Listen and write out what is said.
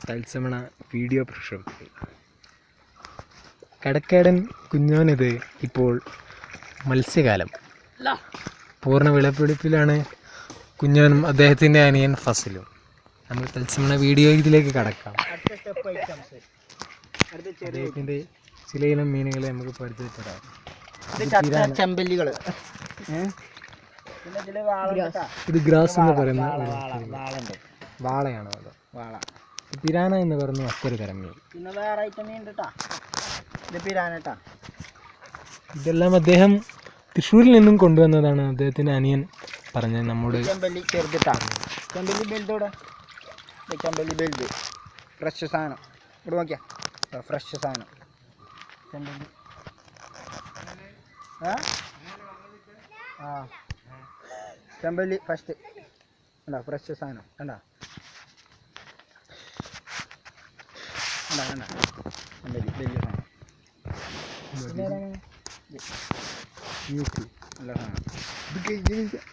തത്സമണ video പ്രക്ഷേപണം. കടക്കാടൻ കുഞ്ഞോനിത് ഇപ്പോൾ മത്സ്യകാലം പൂർണ്ണ വിളവെടുപ്പിലാണ് കുഞ്ഞോനും അദ്ദേഹത്തിൻ്റെ അനിയൻ ഫസലും. നമ്മൾ തത്സമണ വീഡിയോ ഇതിലേക്ക് കടക്കാം. അദ്ദേഹത്തിൻ്റെ ചിലയിനം മീനുകളെ നമുക്ക് പരിചയപ്പെടാം. ചെമ്പല്ലികൾ, ഇത് ഗ്രാസ് എന്ന് പറയുന്ന വാളയാണോ? അതോ വാള. പിരാന എന്ന് പറയുന്ന മറ്റൊരു തരം മീൻ. പിന്നെ വേറെ ഐറ്റം മീൻ ഉണ്ട്. ഇത് പിരാനട്ടാ. ഇതെല്ലാം അദ്ദേഹം തൃശ്ശൂരിൽ നിന്നും കൊണ്ടുവന്നതാണ്. അദ്ദേഹത്തിൻ്റെ അനിയൻ പറഞ്ഞത് നമ്മോട്. ചെമ്പല്ലി ചെറുതിട്ടാ. ചെമ്പല്ലി ബെൽറ്റോടെ. ചെമ്പല്ലി ബെൽറ്റ് ഫ്രഷ് സാധനം. ഇവിടെ നോക്കിയാ ഫ്രഷ് സാധനം ചെമ്പല്ലി. ചെമ്പല്ലി ഫസ്റ്റ് കണ്ടാ, ഫ്രഷ് സാധനം കണ്ടാ കണ്ടാ കണ്ടാ. ചെമ്പല്ലി വലിയ സാധനം നല്ല സാധനം.